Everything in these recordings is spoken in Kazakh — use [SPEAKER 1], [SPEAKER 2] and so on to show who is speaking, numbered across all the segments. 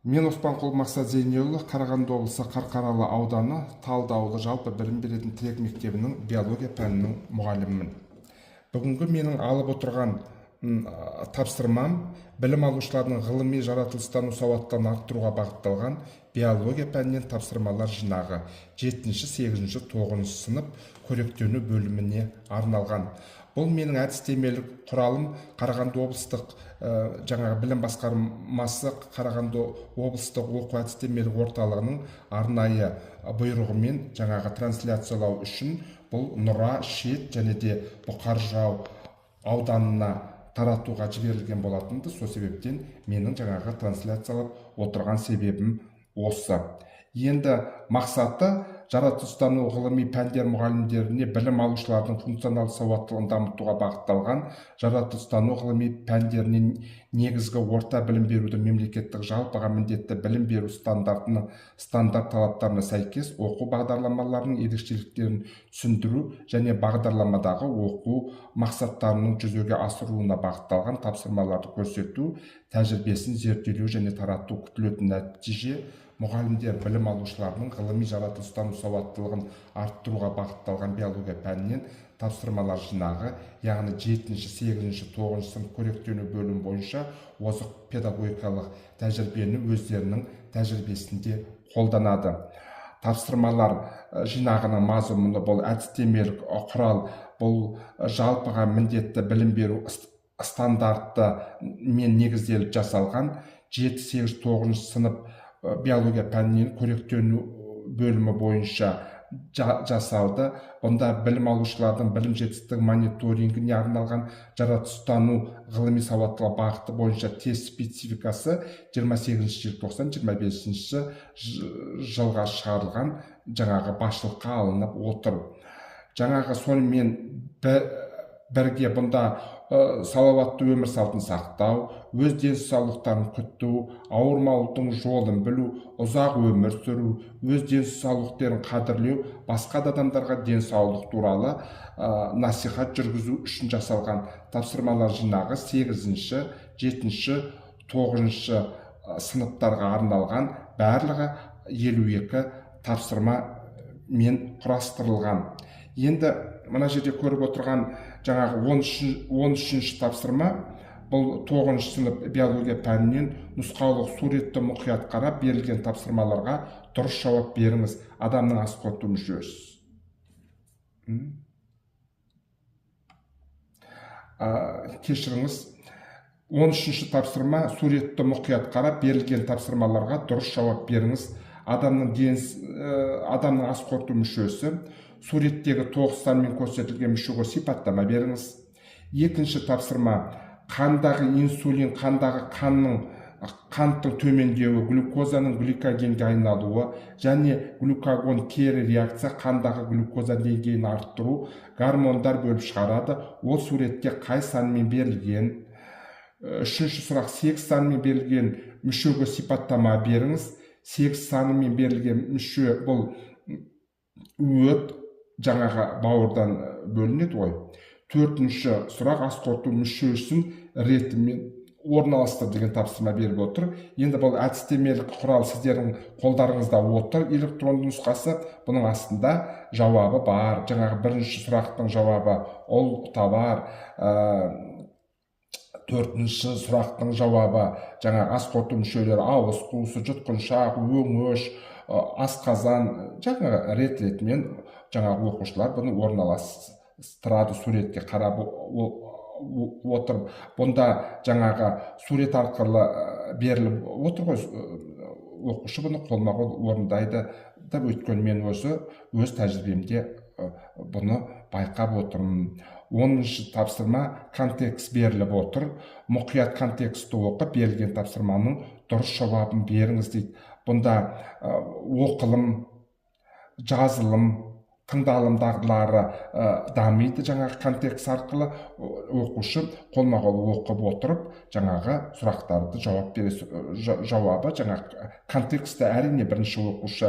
[SPEAKER 1] Мен Оспанқұл Мақсат Зейнеұлы, Қарағанды облысы Қарқаралы ауданы Талды ауылы жалпы білім беретін тірек мектебінің биология пәнінің мұғалімімін. Бүгінгі менің алып отырған тапсырмам білім алушылардың ғылыми жаратылыстану сауаттылығын арттыруға бағытталған биология пәнінен тапсырмалар жинағы 7-8, 9 сынып қоректену бөліміне арналған. Бұл менің әдістемелік құралым Қарағанды облыстық жаңағы білім басқармасы Қарағанды облыстық оқу әдістемелік орталығының арнайы бұйрығымен жаңағы трансляциялау үшін бұл Нұра, Шет және де Бұқар Жырау ауданына таратуға жіберілген болатынды. Сол себептен менің жаңағы трансляциялап отырған себебім осы. Енді мақсаты жаратылыстану ғылыми пәндер мұғалімдеріне білім алушылардың функционал сауаттылығын дамытуға бағытталған жаратылыстану ғылыми пәндеріне негізгі орта білім беруді мемлекеттік жалпыға міндетті білім беру стандарт талаптарына сәйкес оқу бағдарламаларының ерекшеліктерін түсіндіру және бағдарламадағы оқу мақсаттарының жүзеге асыруына бағытталған тапсырмаларды көрсету, тәжірибесін зерделеу және тарату. Күтілетін нәтиже мұғалімдер білім алушыларының ғылыми жаратылыстану сауаттылығын арттыруға бағытталған биология пәнінен тапсырмалар жинағы, яғни 7-8, 9 сынып қоректену бөлім бойынша озық педагогикалық тәжірибені өздерінің тәжірибесінде қолданады. Тапсырмалар жинағының мазмұны бұл әдістемелік құрал, бұл жалпыға міндетті білім беру стандарты мен негізделіп жасалған 7-8, 9 сынып биология пәнінен қоректену бөлімі бойынша жасалды. Онда білім алушылардың білім жетістігі мониторингіне арналған жаратылыстану ғылыми сауаттылық бағыты бойынша тест спецификасы 28 желтоқсан 25 жылға шығарылған жаңағы басшылыққа алынып отыр. Жаңағы сонымен бірге бұнда салауатты өмір салтын сақтау, өз денсаулықтарын күту, ауырмаудың жолын білу, ұзақ өмір сүру, өз денсаулықтарын қадірлеу, басқа адамдарға денсаулық туралы насихат жүргізу үшін жасалған тапсырмалар жинағы 8-ші, 7-ші, 9-ші сыныптарға арналған барлығы 52 тапсырма мен құрастырылған. Енді мына жерде көріп отырған жаңағы 13-ші тапсырма, бұл 9-шы сынып биология пәнінен нұсқаулық суретті мұқият қарап берілген тапсырмаларға дұрыс жауап беріңіз. Адамның ас қорыту мүшесі. Кешіріңіз. 13-ші тапсырма, суретті мұқият қарап берілген тапсырмаларға дұрыс жауап беріңіз. Адамның ас қорыту мүшесі. Суреттегі тоғыздармен көрсетілген мүшеге сипаттама беріңіз. 2-ші тапсырма, қандағы инсулин, қандағы қанттың төмендеуі, глюкозаның гликогенге айналуы және глюкагон кері реакция қандағы глюкоза деңгейін арттыру, гормондар бөліп шығарады. Ол суретте қай санмен берілген? 3-ші сұрақ, 8 санмен берілген мүшеге сипаттама беріңіз. 8 санымен берілген мүше бұл өт, жаңағы бауырдан бөлінеді ғой. 4-ші сұрақ, ас қорыту мүшесін ретімен орналастыр деген тапсырма беріп отыр. Енді бұл әдістемелік құрал сіздердің қолдарыңызда отыр. Электронды нұсқасы, бұның астында жауабы бар. Жаңағы 1-ші сұрақтың жауабы ол табар. 4-ші сұрақтың жауабы жаңағы ас қорыту мүшелері ауыз қуысы, жұтқыншақ, өңеш, асқазан, жаңағы рет-ретімен жаңағы оқушылар бұны орналастырады, суретке қарап отырып. Бұнда жаңағы сурет арқылы беріліп отыр ғой, оқушы бұны қолма-қол орындайды. Өйткені мен өз тәжірибемде бұны байқап отырмын. 10-ші тапсырма, контекст беріліп отыр. Мұқият контексті оқып, берілген тапсырманың дұрыс жауабын беріңіз дейді. Бұнда оқылым, жазылым, тыңдалым дағдылары дамиды. Жаңағы контекст арқылы оқушы қолма-қол оқып отырып, жаңағы сұрақтарды жауап береді. Жауабы жаңағы контексті әрине бірінші оқушы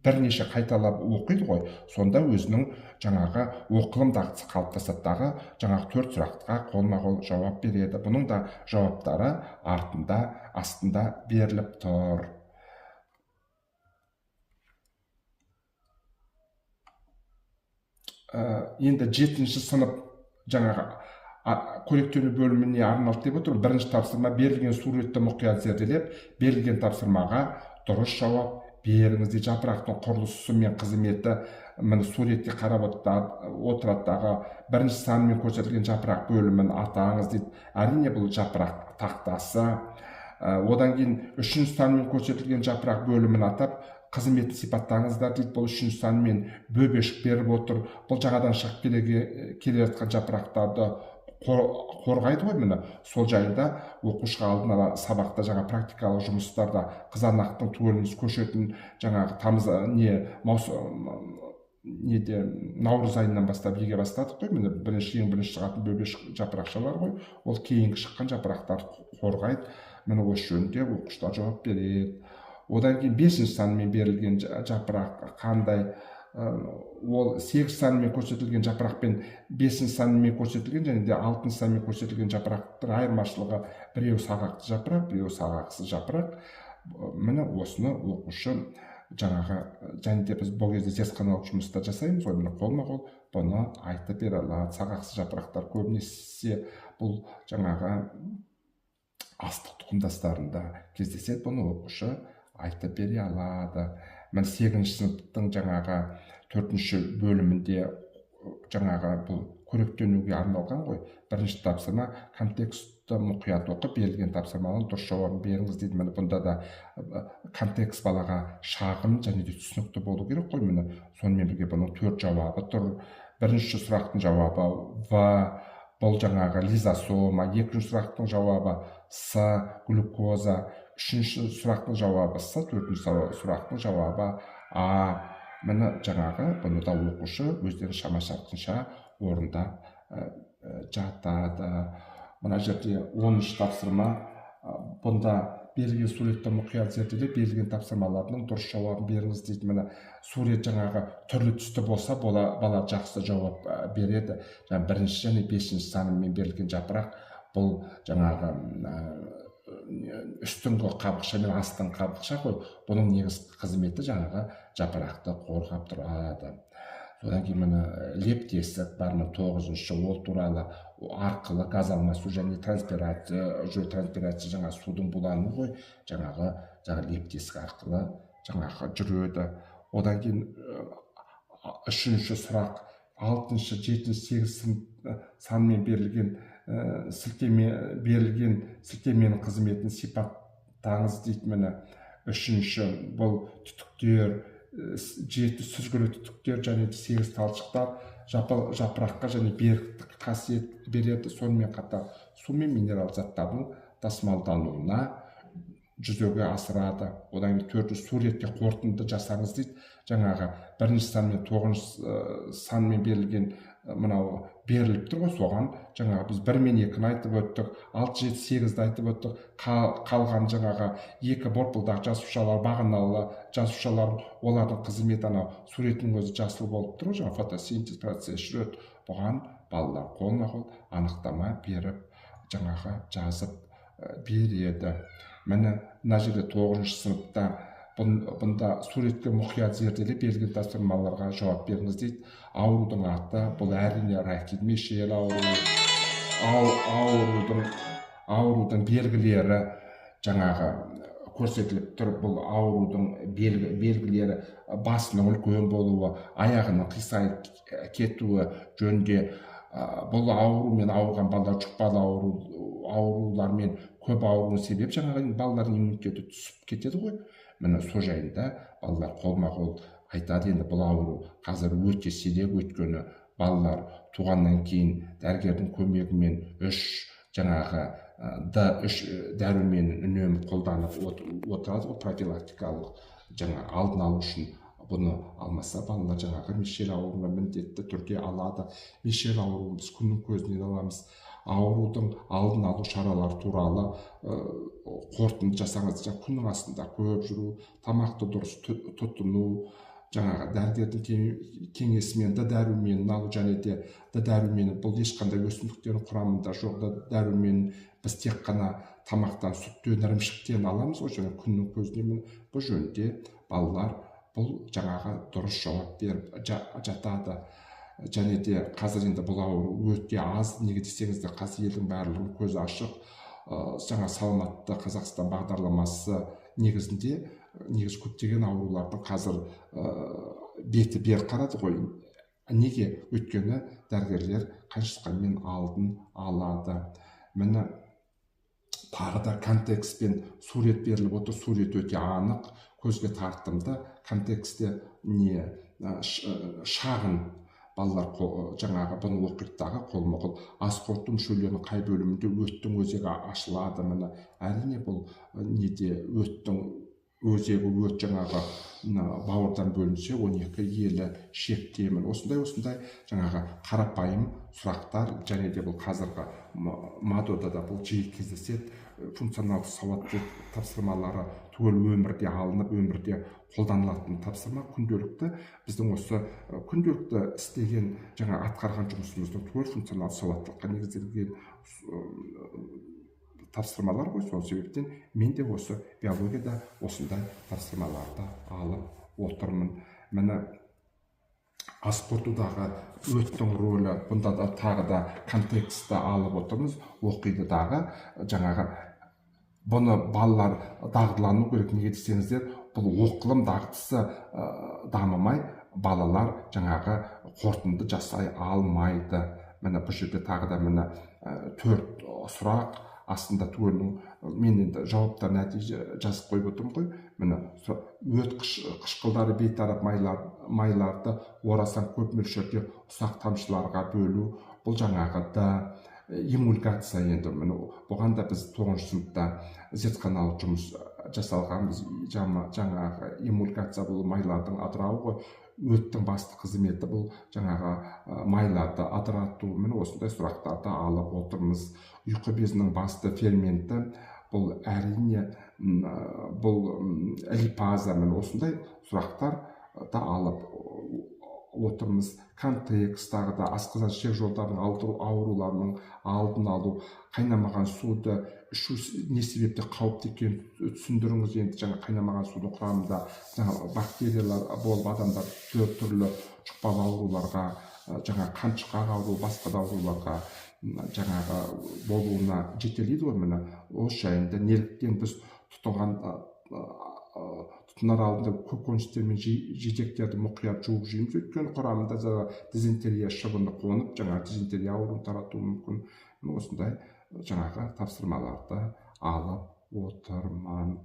[SPEAKER 1] бірнеше қайталап оқиды ғой, сонда өзінің жаңағы оқылым дағдысы қалыптасады дағы жаңағы 4 сұраққа қолма-қол жауап береді. Бұның да жауаптары астында беріліп тұр. Енді 7-ші сынып жаңағы қоректену бөліміне арналды деп отыр. Бірінші тапсырма: берілген суретті мұқият зерделеп, берілген тапсырмаға дұрыс жауап беріңіз дейді. Жапырақтың құрылысы мен қызметі. Міне суретте қарап отырады, бірінші санмен көрсетілген жапырақ бөлімін атаңыз дейді. Әрине бұл жапырақ тақтасы. Одан кейін үшінші санмен көрсетілген жапырақ бөлімін атап қызметін сипаттаңыздар дейді. Бұл үшінші санмен бөбешік беріп отыр. Бұл жаңадан шығып келе жатқан жапырақтарды қорғайды ғой. Міне сол жайында оқушыға алдын ала сабақта жаңа практикалық жұмыстарда қызанақтың түгеліміз көшетін жаңағы наурыз айынан бастап еге бастадық қой. Міне ең бірінші шығатын бөбешік жапырақшалар ғой. Ол кейінгі шыққан жапырақтарды қорғайды. Міне осы жөнінде оқушылар жауап береді. Одан кейін 5-ші санмен берілген жапырақ қандай? Ол 8 санмен көрсетілген жапырақ пен 5-ші санмен көрсетілген және де 6-ші санмен көрсетілген жапырақтың айырмашылығы: біреу сағақты жапырақ, біреу сағақсыз жапырақ. Міне осыны оқушы жаңағы, және де біз бұл кезде зертханалық жұмыста жасаймыз ғой, міне қолма-қол бұны айтып бере алады. Сағақсыз жапырақтар көбінесе бұл жаңағы астық тұқымдастарында кездеседі. Бұны оқушы айтып бере алады. Міне 8-ші сыныптың жаңағы 4-ші бөлімінде жаңағы бұл қоректенуге арналған ғой. Бірінші тапсырма: контекстті мұқият оқып, берілген тапсырманың дұрыс жауабын беріңіз дейді. Міне бұнда да контекст балаға шағын және де түсінікті болу керек қой. Міне сонымен бірге бұның 4 жауабы тұр. Бірінші сұрақтың жауабы В, бұл жаңағы лизосома. Екінші сұрақтың жауабы С, глюкоза. Үшінші сұрақтың жауабы С, төртінші сұрақтың жауабы А. Міне жаңағы бұны да оқушы өздері шама-шарқынша орындап жатады. Мына жерде 10-шы тапсырма. Бұнда берілген суретті мұқият зерделеп, берілген тапсырмалардың дұрыс жауабын беріңіз дейді. Міне сурет жаңағы түрлі түсті болса, бала жақсы жауап береді. Бірінші және 5-ші санымен берілген жапырақ бұл жаңағы үстіңгі қабықша мен астыңғы қабықша ғой. Бұның негізгі қызметі жаңағы жапырақты қорғап тұрады. Содан кейін міне лептесік бар. 9-шы ол туралы арқылы газ алмасу және транспирация жаңа судың булануы ғой. Жаңағы лептесік арқылы жаңағы жүреді. Одан кейін 3-ші сұрақ: 6-шы, 7-ші, 8-ші санмен берілген сілтеменің қызметін сипаттаңыз дейді. Міне 3-ші бұл түтіктер, 7 сүзгілі түтіктер және 8 талшықтар жапыраққа және беріктік қасиет береді. Сонымен қатар су мен минерал заттардың тасымалдануына жүзеге асырады. Одан кейін 4-ші суретке қорытынды жасаңыз дейді. Жаңағы 1-ші сан мен 9-ші санмен берілген мынау беріліп тұр ғой, соған жаңағы біз 1 мен 2-ні айтып өттік, 6, 7, 8-ді айтып өттік. Қалған жаңағы 2 борпылдақ жасушалар, бағаналы жасушалар, олардың қызметі анау суреттің өзі жасыл болып тұр ғой, жаңағы фотосинтез процесі жүреді. Бұған балалар қолма-қол анықтама беріп жаңағы жазып береді. Міне мына жерде 9-шы сыныпта бұнда суретке мұқият зерделеп, берілген тапсырмаларға жауап беріңіз дейді. Аурудың аты бұл әрине рахит, мешел ауруы. Аурудың белгілері жаңағы көрсетіліп тұр. Бұл аурудың белгілері: басының үлкен болуы, аяғының қисайып кетуі жөнінде. Бұл аурумен ауырған балалар жұқпалы аурулармен көп ауруының себеп жаңағы балалардың иммунитеті түсіп кетеді ғой. Міне сол жайында балалар қолма-қол айтады. Енді бұл ауру қазір өте сирек, өйткені балалар туғаннан кейін дәрігердің көмегімен 3 жаңағы D3 дәруменін үнемі қолданып отырады ғой, профилактикалық жаңа алдын алу үшін. Бұны алмаса балалар жаңағы мешел ауруына міндетті түрде алады. Мешел ауруын біз күннің көзінен аламыз. Аурудың алдын алу шаралары туралы қорытынды жасаңыз. Күннің астында көп жүру, тамақты дұрыс тұтыну, жаңағы дәрігердің кеңесімен дәруменін алу, және де дәрумені бұл ешқандай өсімдіктердің құрамында жоқ дәрумен біз тек қана тамақтан, сүттен, ірімшіктен аламыз ғой, және күннің көзінен. Бұл жөнінде балалар бұл жаңағы дұрыс жауап беріп жатады. Және де қазір енді бұл ауру өте аз, неге десеңіздер, қазір елдің барлығының көзі ашық. Жаңа саламатты Қазақстан бағдарламасы негізінде көптеген аурулардың қазір беті бер қарады ғой. Неге? Өйткені дәрігерлер қаншысқанмен алдын алады. Міне тағы да контекстпен сурет беріліп отыр. Сурет өте анық, көзге тартымды. Контекстте шағын балалар жаңағы бұны оқидағы қолма-қол ас қорыту мүшелерінің қай бөлімінде өттің өзегі ашылады. Міне әрине бұл неде өттің өзегі, өт жаңағы бауырдан бөлінсе 12 елі шектемін. Осындай жаңағы қарапайым сұрақтар, және де бұл қазіргі мадода да бұл жиі кездеседі. Функционалдық сауаттылық тапсырмалары түгел өмірде алынып, өмірде қолданылатын тапсырма. Күнделікті біздің осы күнделікті істеген жаңа атқарған жұмысымыздың түгел функционалдық сауаттылыққа негізделген тапсырмалар ғой. Сол себептен мен де осы биологияда осындай тапсырмаларды алып отырмын. Міне ас қорытудағы өттің рөлі, бұнда да тағы да контекстті алып отырмыз. Оқиды дағы жаңағы бұны балалар дағдылану керек. Неге десеңіздер, бұл оқылым дағдысы дамымай балалар жаңағы қорытынды жасай алмайды. Міне бұл жерде тағы да міне 4 сұрақ астында түгелінің мен енді жауаптар нәтиже жазып қойып отырмын ғой. Міне өт қышқылдары бейтарап майларды орасан көп мөлшерде ұсақ тамшыларға бөлу. Бұл жаңағы да эмульгация. енді міне бұған да біз 9-шы сыныпта зертханалық жұмыс жасалған. Біз жаңағы эмульгация бұл майлардың ыдырауы ғой. Өттің басты қызметі бұл жаңағы майларды ыдырату. Міне осындай сұрақтарды алып отырмыз. Ұйқы безінің басты ферменті бұл әрине бұл липаза. Міне осындай сұрақтар да алып отырмыз. Контекст, да асқазан ішек жолдарының ауруларының алдын алу, қайнамаған суды ішу не себепті қауіпті екенін түсіндіріңіз. енді жаңа қайнамаған судың құрамында жаңа бактериялар болып адамдар түрлі жұқпалы ауруларға, жаңа қаншықақ ауру, басқа да ауруларға жаңағы болуына жетелейді ғой. Міне осы жайында неліктен біз тұтынар алдында көкөністер мен жидектерді мұқият жуып жейміз. Өйткені құрамында дизентерия шыбыны қонып, жаңағы дизентерия ауруын таратуы мүмкін. Осындай жаңағы тапсырмаларды алып отырмын.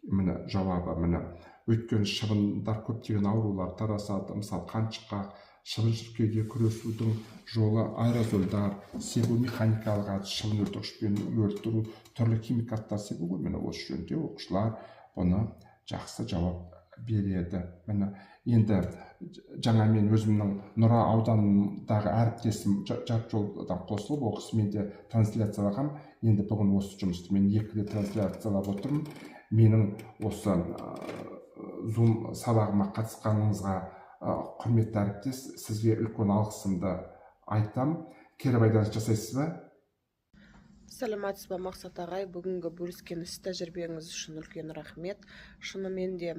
[SPEAKER 1] Міне жауабы міне. Өйткені шыбындар көптеген аурулар тарасады. Мысалы қаншықақ, шыбын-шіркейге күресудің жолы аэрозолдар себу, механикалық әдіс, шыбын өлтіргішпен өлтіру, түрлі химикаттар себу ғой. Міне осы жөнінде оқушылар бұны жақсы жауап береді. Міне енді жаңа мен өзімнің Нұра ауданындағы әріптесім жарты жолдан қосылып, ол кісімен де трансляциялағам. Енді бүгін осы жұмысты мен 2 рет трансляциялап отырмын. Менің осы Zoom сабағыма қатысқаныңызға құрметті әріптес, сізге үлкен алғысымды айтам. Кері байланыс жасайсыз ба?
[SPEAKER 2] Сәлеметсіз ба Мақсат ағай, бүгінгі бөліскен іс тәжірибеңіз үшін үлкен рахмет. Шынымен де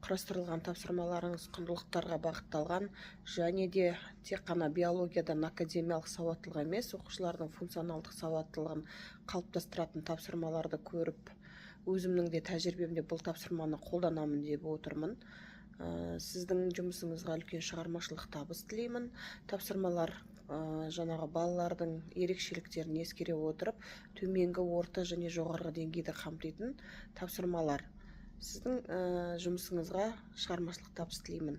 [SPEAKER 2] құрастырылған тапсырмаларыңыз құндылықтарға бағытталған, және де тек қана биологиядан академиялық сауаттылық емес, оқушылардың функционалдық сауаттылығын қалыптастыратын тапсырмаларды көріп, өзімнің де тәжірибемде бұл тапсырманы қолданамын деп отырмын. Сіздің жұмысыңызға үлкен шығармашылық табыс тілеймін. Тапсырмалар жаңағы балалардың ерекшеліктерін ескере отырып, төменгі, орта және жоғарғы деңгейді қамтитын тапсырмалар. Сіздің жұмысыңызға шығармашылық табыс тілеймін.